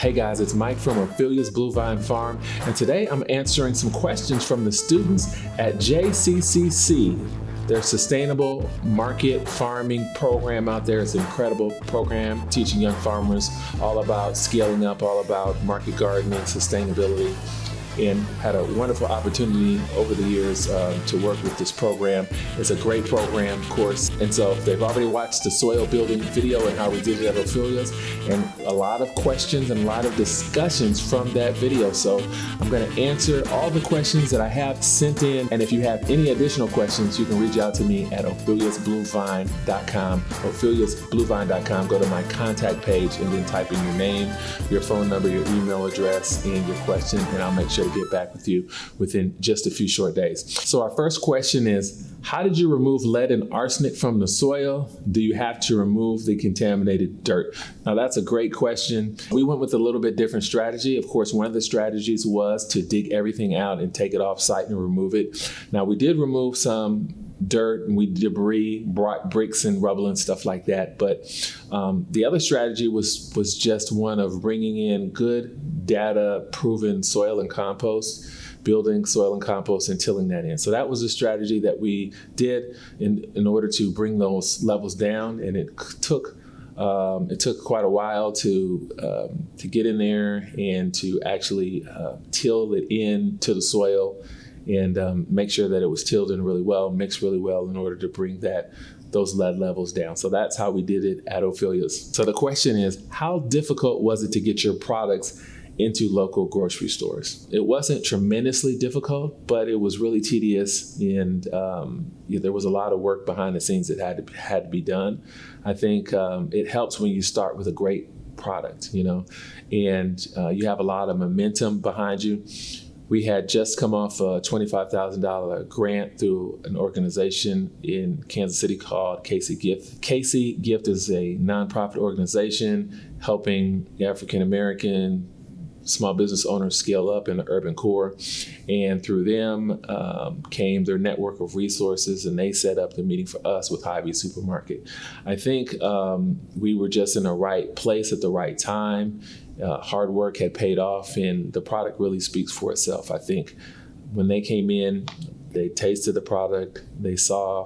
Hey guys, it's Mike from Ophelia's Blue Vine Farm, and today I'm answering some questions from the students at JCCC. Their sustainable market farming program out there is an incredible program teaching young farmers all about scaling up, all about market gardening, sustainability, and had a wonderful opportunity over the years to work with this program. It's a great program, of course, and so they've already watched the soil building video and how we did it at Ophelia's, and a lot of questions and a lot of discussions from that video. So I'm going to answer all the questions that I have sent in, and if you have any additional questions, you can reach out to me at opheliasbluevine.com, opheliasbluevine.com. Go to my contact page and then type in your name, your phone number, your email address, and your question, and I'll make sure to get back with you within just a few short days. So our first question is, how did you remove lead and arsenic from the soil? Do you have to remove the contaminated dirt? Now that's a great question. We went with a little bit different strategy. Of course, one of the strategies was to dig everything out and take it off site and remove it. Now we did remove some dirt and we debris, brought bricks and rubble and stuff like that. But the other strategy was just one of bringing in good data proven soil and compost, building soil and compost and tilling that in. So that was a strategy that we did in order to bring those levels down, and it took quite a while to get in there and to actually till it into the soil and make sure that it was tilled in really well, mixed really well in order to bring those lead levels down. So that's how we did it at Ophelia's. So the question is, how difficult was it to get your products into local grocery stores? It wasn't tremendously difficult, but it was really tedious, and there was a lot of work behind the scenes that had to be done. I think it helps when you start with a great product, and you have a lot of momentum behind you. We had just come off a $25,000 grant through an organization in Kansas City called Casey Gift. Casey Gift is a nonprofit organization helping African American small business owners scale up in the urban core. And through them came their network of resources, and they set up the meeting for us with Hy-Vee Supermarket. I think we were just in the right place at the right time. Hard work had paid off, and the product really speaks for itself. I think when they came in, they tasted the product, they saw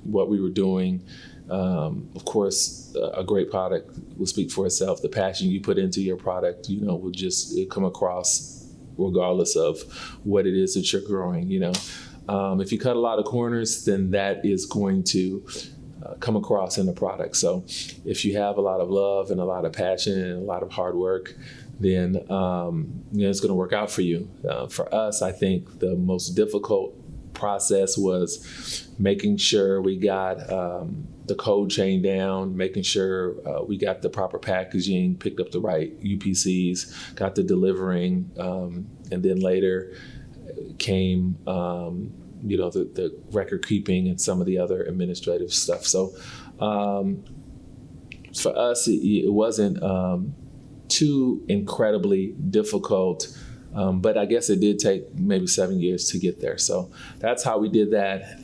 what we were doing. Of course, a great product will speak for itself. The passion you put into your product, will just come across regardless of what it is that you're growing. If you cut a lot of corners, then that is going to come across in the product. So if you have a lot of love and a lot of passion and a lot of hard work, then it's going to work out for you. For us, I think the most difficult process was making sure we got the cold chain down, making sure we got the proper packaging, picked up the right UPCs, got the delivering, and then later came the record keeping and some of the other administrative stuff. So for us, it wasn't too incredibly difficult, but I guess it did take maybe 7 years to get there. So that's how we did that.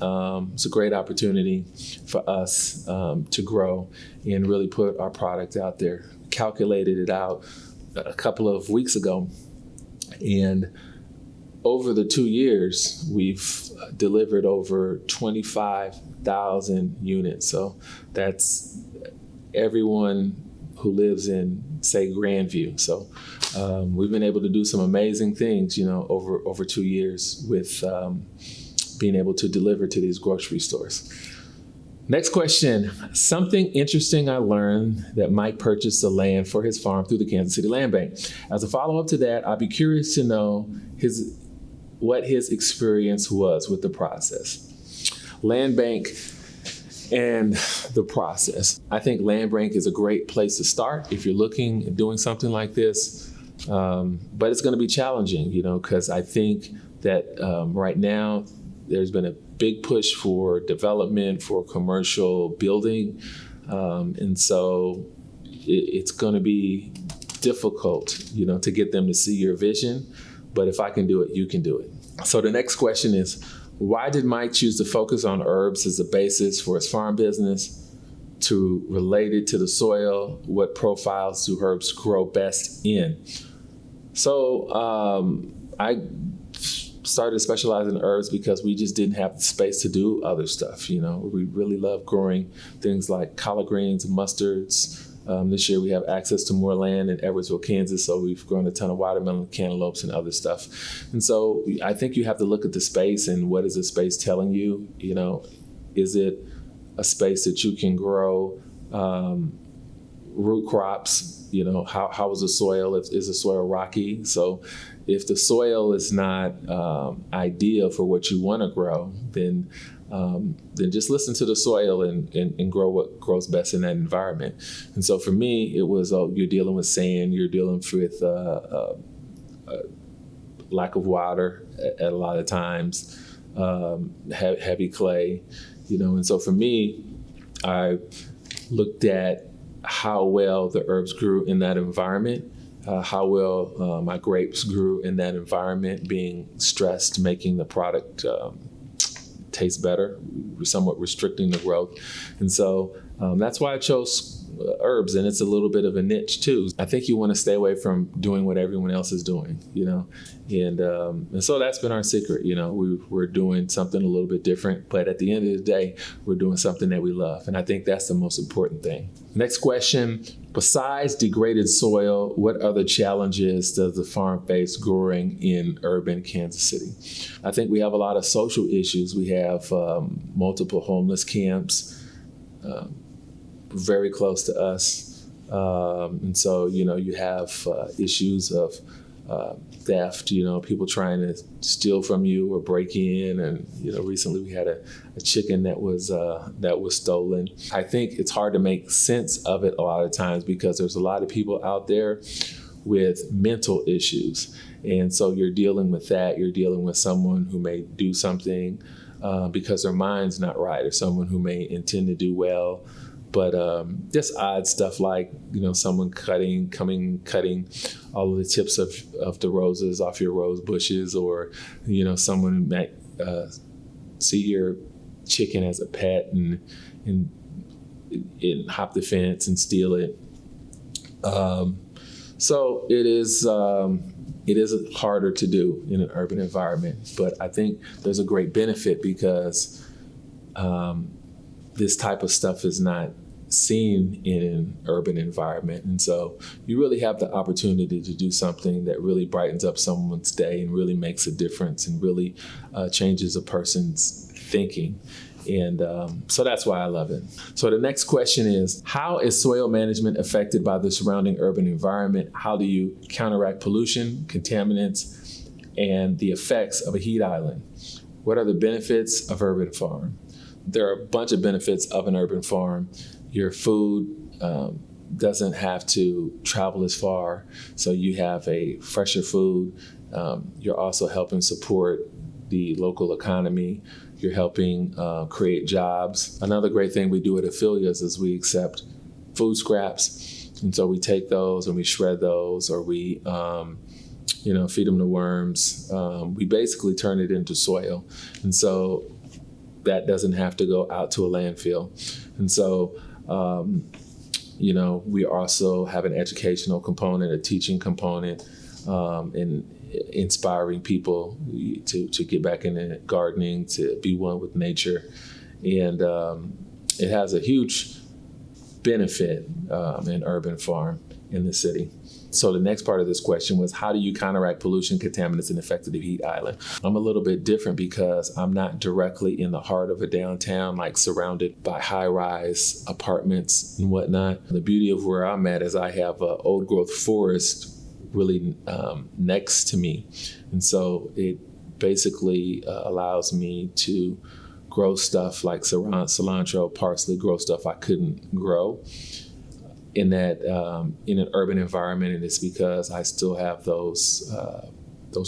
It's a great opportunity for us to grow and really put our product out there. Calculated it out a couple of weeks ago, and over the 2 years, we've delivered over 25,000 units. So that's everyone who lives in, say, Grandview. So we've been able to do some amazing things, over 2 years with being able to deliver to these grocery stores. Next question. Something interesting I learned that Mike purchased the land for his farm through the Kansas City Land Bank. As a follow-up to that, I'd be curious to know what his experience was with the process. Land Bank and the process. I think Land Bank is a great place to start if you're looking at doing something like this, but it's going to be challenging, because I think that right now there's been a big push for development, for commercial building, and so it's going to be difficult, to get them to see your vision. But if I can do it, you can do it. So the next question is, why did Mike choose to focus on herbs as a basis for his farm business? to relate it to the soil. What profiles do herbs grow best in? So I started specializing in herbs because we just didn't have the space to do other stuff. We really love growing things like collard greens, mustards. This year we have access to more land in Edwardsville, Kansas, so we've grown a ton of watermelon, cantaloupes, and other stuff. And so I think you have to look at the space and what is the space telling you? Is it a space that you can grow root crops? How is the soil? Is the soil rocky? So if the soil is not ideal for what you want to grow, then just listen to the soil and grow what grows best in that environment. And so for me, it was, you're dealing with sand, you're dealing with lack of water at a lot of times, heavy clay, and so for me, I looked at how well the herbs grew in that environment, how well my grapes grew in that environment, being stressed, making the product taste better, somewhat restricting the growth. And so that's why I chose herbs, and it's a little bit of a niche too. I think you want to stay away from doing what everyone else is doing, and so that's been our secret. We're doing something a little bit different, but at the end of the day, we're doing something that we love, and I think that's the most important thing. Next question: besides degraded soil, what other challenges does the farm face growing in urban Kansas City? I think we have a lot of social issues. We have multiple homeless camps very close to us. And so, you have issues of theft, people trying to steal from you or break in. And, recently we had a chicken that was stolen. I think it's hard to make sense of it a lot of times because there's a lot of people out there with mental issues. And so you're dealing with that. You're dealing with someone who may do something because their mind's not right, or someone who may intend to do well. But just odd stuff like, someone cutting all of the tips of the roses off your rose bushes, or, someone might see your chicken as a pet and hop the fence and steal it. So it is harder to do in an urban environment, but I think there's a great benefit because this type of stuff is not seen in an urban environment. And so you really have the opportunity to do something that really brightens up someone's day and really makes a difference and really changes a person's thinking. And so that's why I love it. So the next question is, how is soil management affected by the surrounding urban environment? How do you counteract pollution, contaminants, and the effects of a heat island? What are the benefits of urban farm? There are a bunch of benefits of an urban farm. Your food doesn't have to travel as far, so you have a fresher food. You're also helping support the local economy. You're helping create jobs. Another great thing we do at Ophelia is we accept food scraps. And so we take those and we shred those, or we feed them to worms. We basically turn it into soil. And so that doesn't have to go out to a landfill. And so, we also have an educational component, a teaching component, and inspiring people to get back into gardening, to be one with nature. And it has a huge benefit in urban farm in the city. So the next part of this question was, how do you counteract pollution, contaminants, and effects of the heat island? I'm a little bit different because I'm not directly in the heart of a downtown, like surrounded by high-rise apartments and whatnot. The beauty of where I'm at is I have an old growth forest really next to me. And so it basically allows me to grow stuff like cilantro, parsley, grow stuff I couldn't grow in that in an urban environment. And it's because I still have those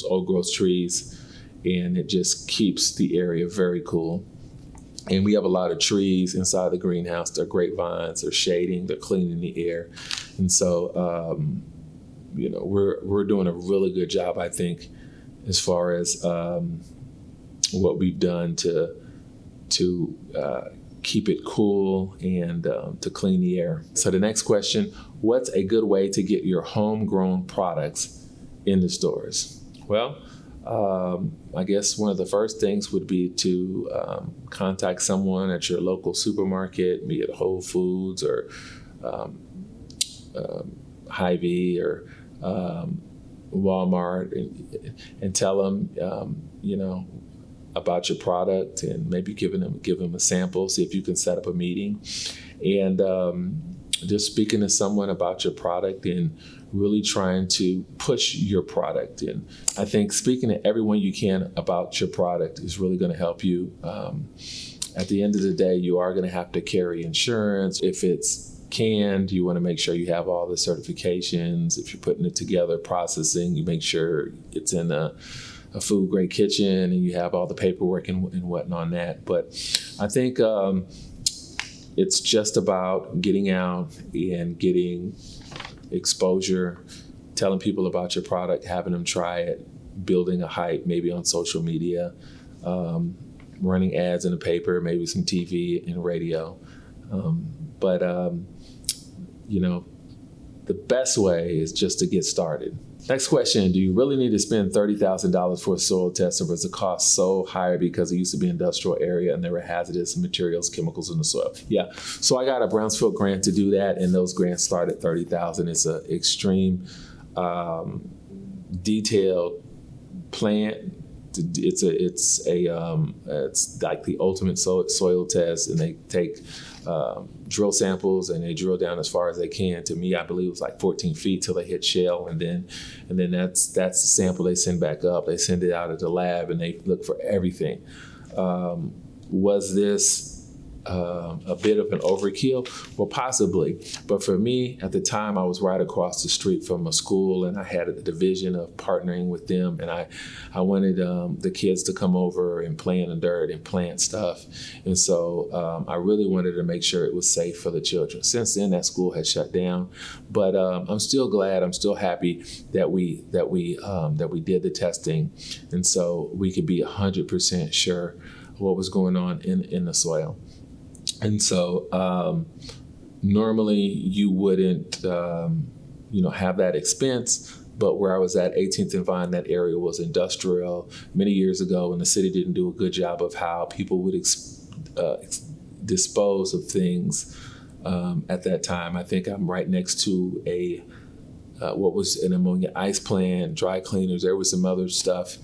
old growth trees, and it just keeps the area very cool. And we have a lot of trees inside the greenhouse. They're grapevines, they're shading, they're cleaning the air. And so we're doing a really good job, I think, as far as what we've done to keep it cool and to clean the air. So the next question, what's a good way to get your homegrown products in the stores? Well, I guess one of the first things would be to contact someone at your local supermarket, be it Whole Foods or Hy-Vee or Walmart, and tell them, about your product, and maybe give them a sample, see if you can set up a meeting, and just speaking to someone about your product and really trying to push your product. And I think speaking to everyone you can about your product is really going to help you. At the end of the day, you are going to have to carry insurance. If it's canned, you want to make sure you have all the certifications. If you're putting it together, processing, you make sure it's in a food grade kitchen and you have all the paperwork and whatnot on that. But I think it's just about getting out and getting exposure, telling people about your product, having them try it, building a hype, maybe on social media, running ads in the paper, maybe some TV and radio. But the best way is just to get started. Next question, do you really need to spend $30,000 for a soil test, or was the cost so higher because it used to be an industrial area and there were hazardous materials, chemicals in the soil? Yeah, so I got a Brownsfield grant to do that, and those grants start at $30,000. It's an extreme detailed plan. It's like the ultimate soil test, and they take drill samples and they drill down as far as they can. To me, I believe it was like 14 feet till they hit shale, and then that's the sample they send back up. They send it out at the lab and they look for everything. Was this a bit of an overkill? Well, possibly. But for me, at the time, I was right across the street from a school, and I had a division of partnering with them. And I wanted the kids to come over and play in the dirt and plant stuff. And so I really wanted to make sure it was safe for the children. Since then, that school had shut down. But I'm still glad, I'm still happy that we did the testing. And so we could be 100% sure what was going on in the soil. And so normally you wouldn't, have that expense. But where I was at 18th and Vine, that area was industrial many years ago, and the city didn't do a good job of how people would dispose of things at that time. I think I'm right next to what was an ammonia ice plant, dry cleaners. There was some other stuff.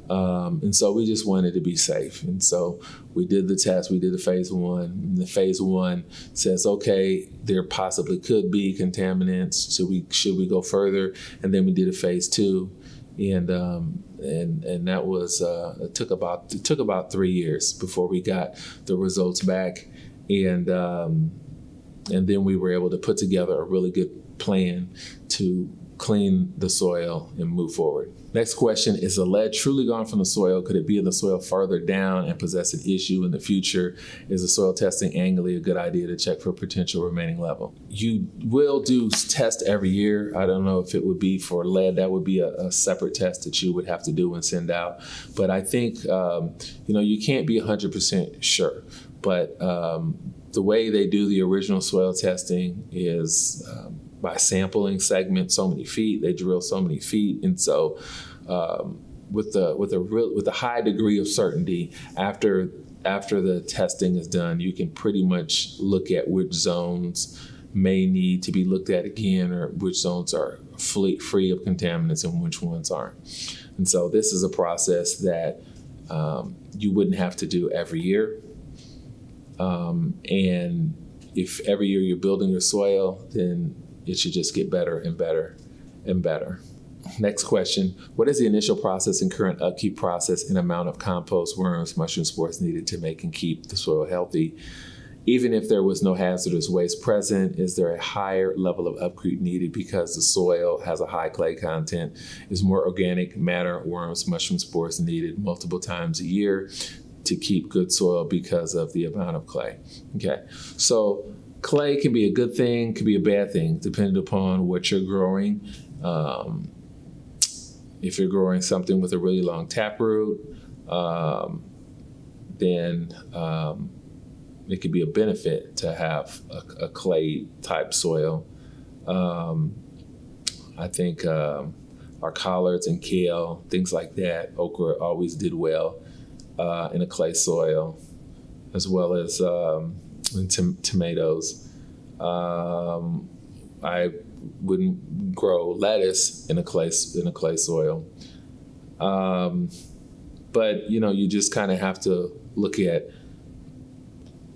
And so we just wanted to be safe. And so we did the test, we did the phase 1. And the phase 1 says, okay, there possibly could be contaminants. Should we go further? And then we did a phase 2. And that was, it took about 3 years before we got the results back. And then we were able to put together a really good plan to clean the soil and move forward. Next question, is the lead truly gone from the soil? Could it be in the soil further down and possess an issue in the future? Is the soil testing annually a good idea to check for potential remaining level? You will do tests every year. I don't know if it would be for lead. That would be a separate test that you would have to do and send out. But I think, you can't be 100% sure. But the way they do the original soil testing is by sampling segments so many feet. They drill so many feet, and so with a high degree of certainty, after the testing is done, you can pretty much look at which zones may need to be looked at again, or which zones are free of contaminants and which ones aren't. And so this is a process that you wouldn't have to do every year. And if every year you're building your soil, then it should just get better and better and better. Next question, what is the initial process and current upkeep process and amount of compost, worms, mushroom spores needed to make and keep the soil healthy? Even if there was no hazardous waste present, is there a higher level of upkeep needed because the soil has a high clay content? Is more organic matter, worms, mushroom spores needed multiple times a year to keep good soil because of the amount of clay? Okay, so clay can be a good thing, can be a bad thing, depending upon what you're growing. If you're growing something with a really long taproot, then it could be a benefit to have a clay type soil. I think our collards and kale, things like that, okra always did well in a clay soil, as well as tomatoes. I wouldn't grow lettuce in a clay soil. But you just kind of have to look at,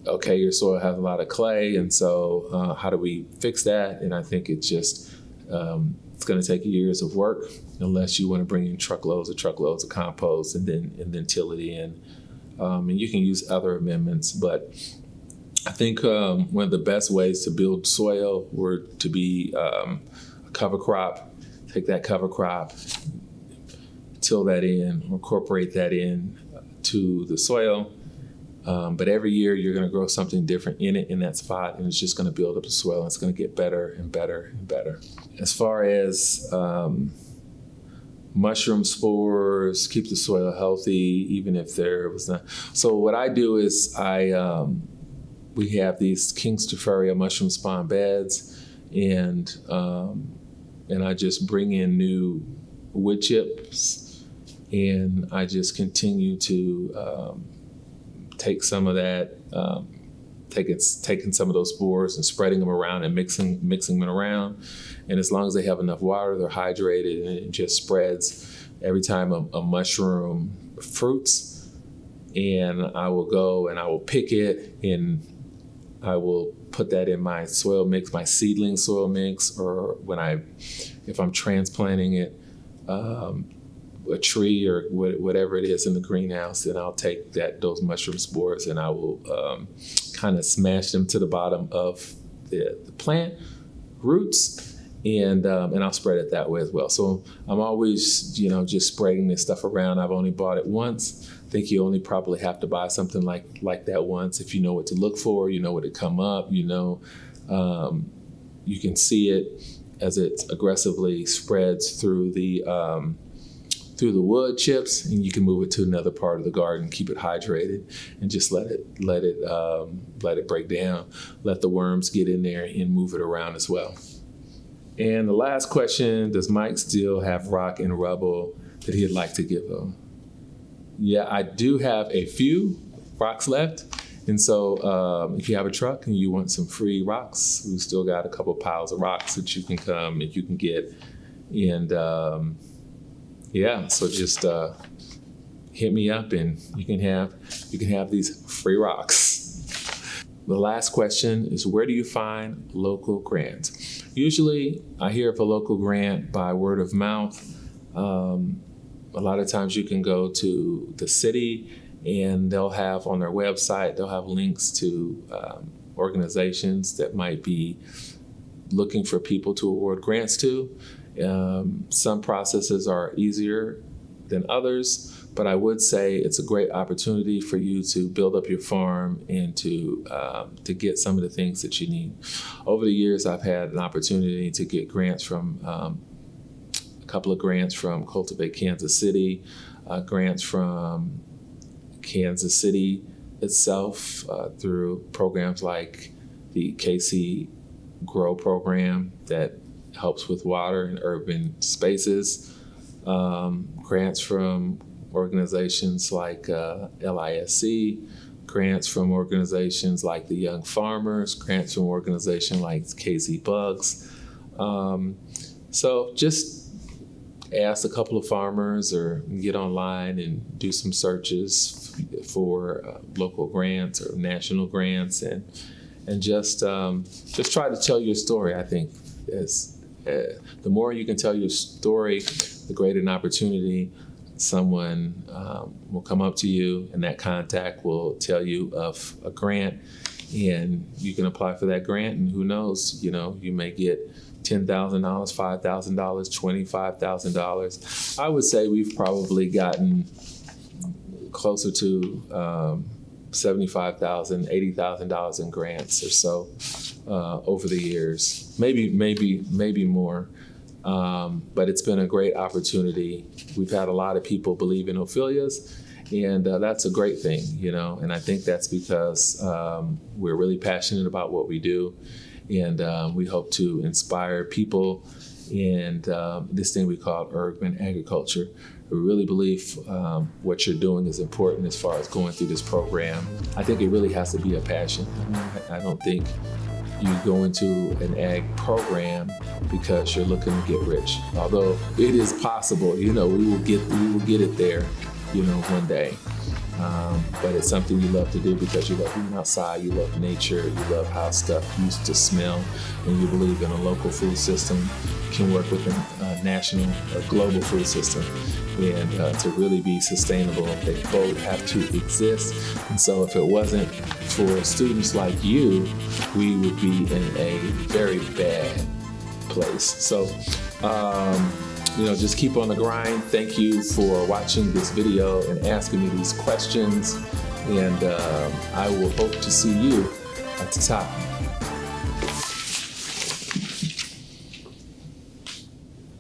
okay, your soil has a lot of clay, and so how do we fix that? And I think it's just it's going to take years of work, unless you want to bring in truckloads of compost and then till it in. And you can use other amendments, but I think one of the best ways to build soil were to be a cover crop. Take that cover crop, till that in, incorporate that in to the soil. But every year you're going to grow something different in that spot, and it's just going to build up the soil, and it's going to get better and better and better. As far as mushroom spores, keep the soil healthy, even if there was not. So what I do is we have these Kingstopharia mushroom spawn beds, and I just bring in new wood chips, and I just continue to take some of that, taking some of those spores and spreading them around and mixing them around. And as long as they have enough water, they're hydrated, and it just spreads every time a mushroom fruits. And I will go and I will pick it, and I will put that in my soil mix, my seedling soil mix, or if I'm transplanting it, a tree or whatever it is in the greenhouse, then I'll take those mushroom spores and I will kind of smash them to the bottom of the plant roots, and I'll spread it that way as well. So I'm always just spreading this stuff around. I've only bought it once. I think you only probably have to buy something like that once if you know what to look for, what to come up, you can see it as it aggressively spreads through the wood chips, and you can move it to another part of the garden, keep it hydrated, and just let it break down. Let the worms get in there and move it around as well. And the last question, does Mike still have rock and rubble that he'd like to give them? Yeah, I do have a few rocks left. And so if you have a truck and you want some free rocks, we've still got a couple piles of rocks that you can come and you can get. And so just hit me up and you can have these free rocks. The last question is, where do you find local grants? Usually I hear of a local grant by word of mouth. A lot of times you can go to the city and they'll have on their website, they'll have links to organizations that might be looking for people to award grants to. Some processes are easier than others, but I would say it's a great opportunity for you to build up your farm and to get some of the things that you need. Over the years, I've had an opportunity to get grants from a couple of grants from Cultivate Kansas City, grants from Kansas City itself through programs like the KC Grow program that helps with water in urban spaces, grants from organizations like LISC, grants from organizations like the Young Farmers, grants from organizations like KZ Bugs. So just ask a couple of farmers or get online and do some searches for local grants or national grants, and just try to tell your story. I think the more you can tell your story, the greater an opportunity someone will come up to you, and that contact will tell you of a grant, and you can apply for that grant, and who knows, you may get $10,000, $5,000, $25,000. I would say we've probably gotten closer to $75,000, $80,000 in grants or so over the years, maybe more. But it's been a great opportunity. We've had a lot of people believe in Ophelia's, And that's a great thing, and I think that's because we're really passionate about what we do, and we hope to inspire people in this thing we call urban agriculture. We really believe what you're doing is important as far as going through this program. I think it really has to be a passion. I don't think you go into an ag program because you're looking to get rich. Although it is possible, we will get it there, one day. But it's something you love to do because you love being outside, you love nature, you love how stuff used to smell, and you believe in a local food system can work with a national or global food system. And to really be sustainable, they both have to exist. And so if it wasn't for students like you, we would be in a very bad place. So, just keep on the grind. Thank you for watching this video and asking me these questions. And I will hope to see you at the top.